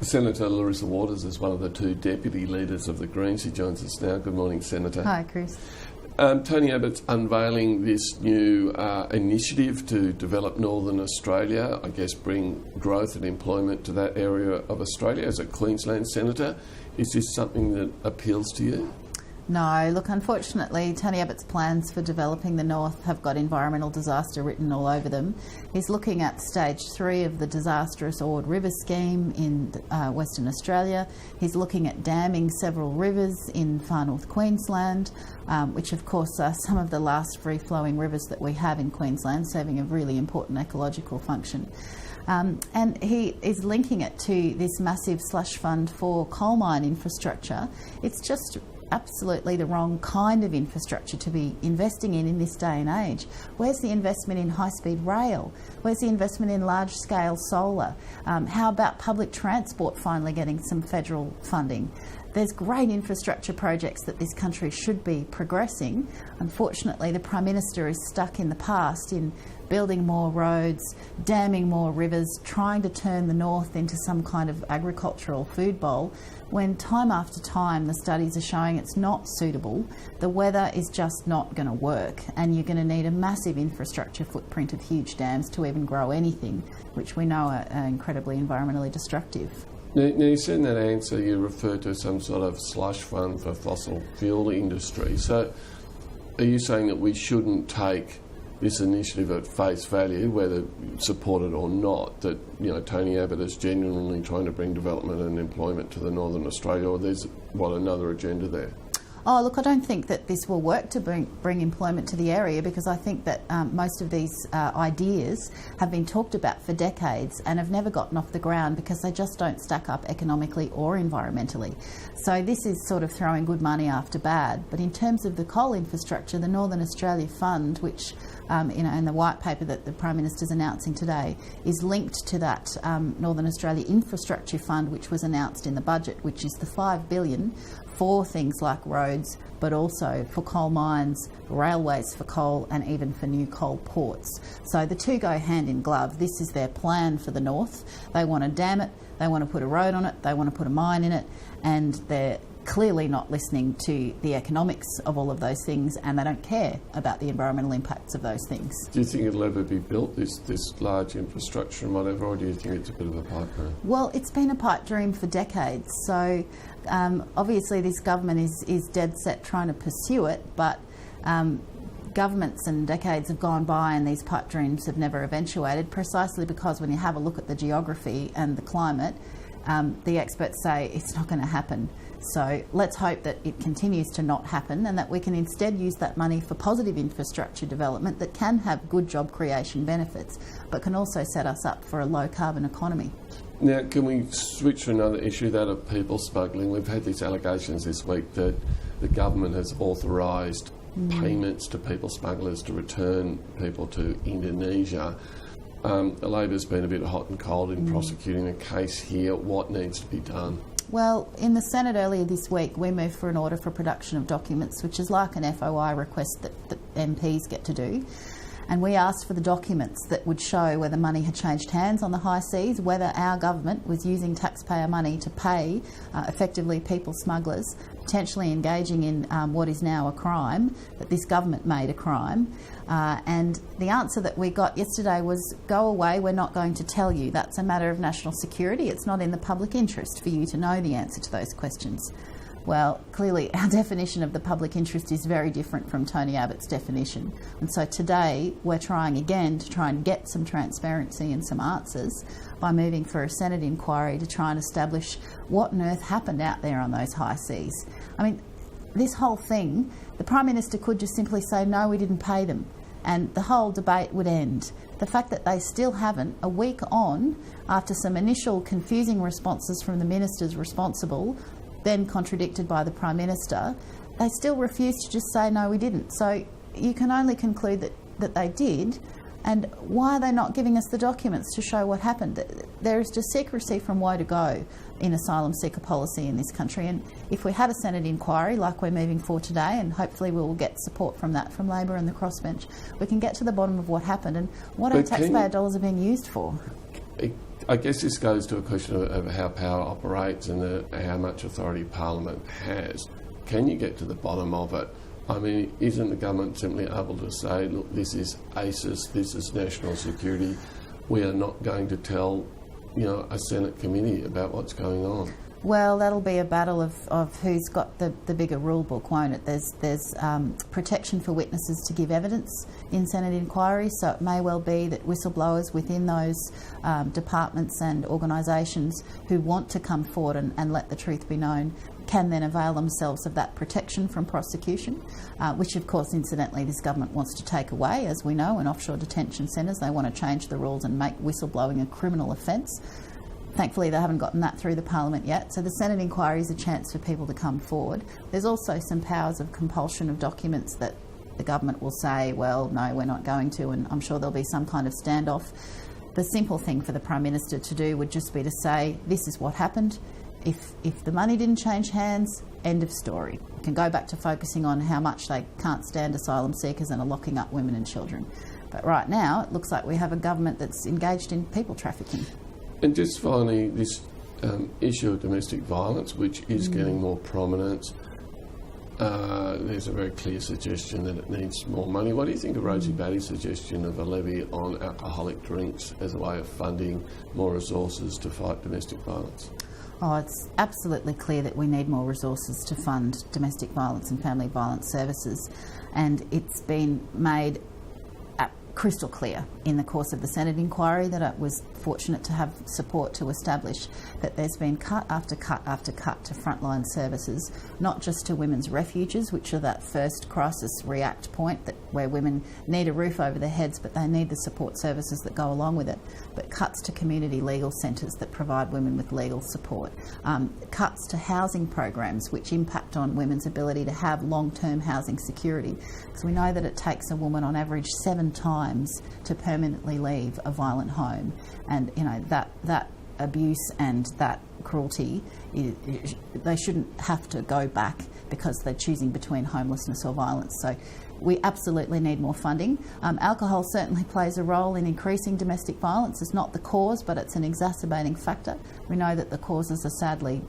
Senator Larissa Waters is one of the two deputy leaders of the Greens. She joins us now. Good morning, Senator. Hi, Chris. Tony Abbott's unveiling this new initiative to develop Northern Australia, I guess bring growth and employment to that area of Australia. As a Queensland Senator, is this something that appeals to you? No, look, unfortunately, Tony Abbott's plans for developing the north have got environmental disaster written all over them. He's looking at stage 3 of the disastrous Ord River scheme in Western Australia. He's looking at damming several rivers in far north Queensland, which of course are some of the last free-flowing rivers that we have in Queensland, serving a really important ecological function. And he is linking it to this massive slush fund for coal mine infrastructure. It's just absolutely the wrong kind of infrastructure to be investing in this day and age. Where's the investment in high-speed rail? Where's the investment in large-scale solar? How about public transport finally getting some federal funding? There's great infrastructure projects that this country should be progressing. Unfortunately, the Prime Minister is stuck in the past in building more roads, damming more rivers, trying to turn the north into some kind of agricultural food bowl, when time after time the studies are showing it's not suitable. The weather is just not going to work, and you're going to need a massive infrastructure footprint of huge dams to even grow anything, which we know are incredibly environmentally destructive. Now, you said in that answer you referred to some sort of slush fund for fossil fuel industry. So are you saying that we shouldn't take this initiative at face value, whether supported or not, that Tony Abbott is genuinely trying to bring development and employment to the Northern Australia, or there's another agenda there? Oh, look, I don't think that this will work to bring employment to the area, because I think that most of these ideas have been talked about for decades and have never gotten off the ground because they just don't stack up economically or environmentally. So this is sort of throwing good money after bad. But in terms of the coal infrastructure, the Northern Australia Fund, which in the white paper that the Prime Minister is announcing today, is linked to that Northern Australia Infrastructure Fund, which was announced in the budget, which is the $5 billion for things like roads, but also for coal mines, railways for coal, and even for new coal ports. So the two go hand in glove. This is their plan for the north. They want to dam it, they want to put a road on it, they want to put a mine in it, and they're clearly not listening to the economics of all of those things, and they don't care about the environmental impacts of those things. Do you think it'll ever be built, this large infrastructure and whatever, or do you think it's a bit of a pipe dream? Well, it's been a pipe dream for decades, so obviously this government is dead set trying to pursue it, but governments and decades have gone by and these pipe dreams have never eventuated, precisely because when you have a look at the geography and the climate, the experts say it's not going to happen. So let's hope that it continues to not happen, and that we can instead use that money for positive infrastructure development that can have good job creation benefits, but can also set us up for a low carbon economy. Now, can we switch to another issue, that of people smuggling? We've had these allegations this week that the government has authorised payments to people smugglers to return people to Indonesia. Labor's been a bit hot and cold in prosecuting the case here. What needs to be done? Well, in the Senate earlier this week, we moved for an order for production of documents, which is like an FOI request that MPs get to do. And we asked for the documents that would show whether money had changed hands on the high seas, whether our government was using taxpayer money to pay effectively people smugglers, potentially engaging in what is now a crime, that this government made a crime. And the answer that we got yesterday was, go away, we're not going to tell you. That's a matter of national security. It's not in the public interest for you to know the answer to those questions. Well, clearly our definition of the public interest is very different from Tony Abbott's definition. And so today we're trying again to try and get some transparency and some answers by moving for a Senate inquiry to try and establish what on earth happened out there on those high seas. I mean, this whole thing, the Prime Minister could just simply say, no, we didn't pay them, and the whole debate would end. The fact that they still haven't, a week on, after some initial confusing responses from the ministers responsible, then contradicted by the Prime Minister, they still refuse to just say, no, we didn't. So you can only conclude that they did. And why are they not giving us the documents to show what happened? There is just secrecy from woe to go in asylum seeker policy in this country. And if we had a Senate inquiry like we're moving for today, and hopefully we will get support from that from Labor and the crossbench, we can get to the bottom of what happened and what our taxpayer dollars are being used for. I guess this goes to a question of how power operates and how much authority Parliament has. Can you get to the bottom of it? I mean, isn't the government simply able to say, look, this is ACIS, this is national security, we are not going to tell, a Senate committee about what's going on? Well, that'll be a battle of who's got the bigger rule book, won't it? There's protection for witnesses to give evidence in Senate inquiries, so it may well be that whistleblowers within those departments and organisations who want to come forward and let the truth be known can then avail themselves of that protection from prosecution, which of course incidentally this government wants to take away. As we know, in offshore detention centres they want to change the rules and make whistleblowing a criminal offence. Thankfully they haven't gotten that through the Parliament yet, so the Senate inquiry is a chance for people to come forward. There's also some powers of compulsion of documents that the government will say, well, no, we're not going to, and I'm sure there'll be some kind of standoff. The simple thing for the Prime Minister to do would just be to say, this is what happened. If the money didn't change hands, end of story. We can go back to focusing on how much they can't stand asylum seekers and are locking up women and children. But right now, it looks like we have a government that's engaged in people trafficking. And just finally, this issue of domestic violence, which is getting more prominence, there's a very clear suggestion that it needs more money. What do you think of Rosie Batty's suggestion of a levy on alcoholic drinks as a way of funding more resources to fight domestic violence? Oh, it's absolutely clear that we need more resources to fund domestic violence and family violence services, and it's been made crystal clear in the course of the Senate inquiry that I was fortunate to have support to establish that there's been cut after cut after cut to frontline services, not just to women's refuges, which are that first crisis react point where women need a roof over their heads but they need the support services that go along with it, but cuts to community legal centres that provide women with legal support, cuts to housing programs which impact on women's ability to have long-term housing security, because we know that it takes a woman on average 7 times to permanently leave a violent home, and that abuse and that cruelty, they shouldn't have to go back because they're choosing between homelessness or violence. So we absolutely need more funding. Alcohol certainly plays a role in increasing domestic violence. It's not the cause, but it's an exacerbating factor. We know that the causes are sadly,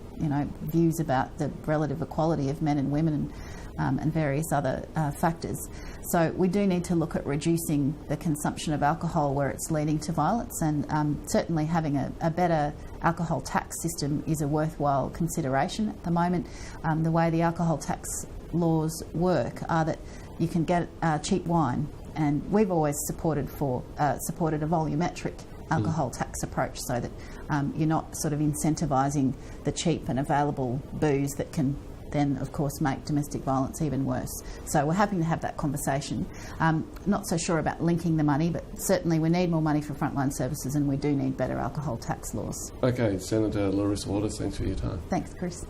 views about the relative equality of men and women and various other factors. So we do need to look at reducing the consumption of alcohol where it's leading to violence, and certainly having a better alcohol tax system is a worthwhile consideration. At the moment, the way the alcohol tax laws work are that you can get cheap wine, and we've always supported a volumetric alcohol tax approach, so that you're not sort of incentivising the cheap and available booze that can then of course make domestic violence even worse. So we're happy to have that conversation. Not so sure about linking the money, but certainly we need more money for frontline services, and we do need better alcohol tax laws. Okay, Senator Larissa Waters, thanks for your time. Thanks, Chris.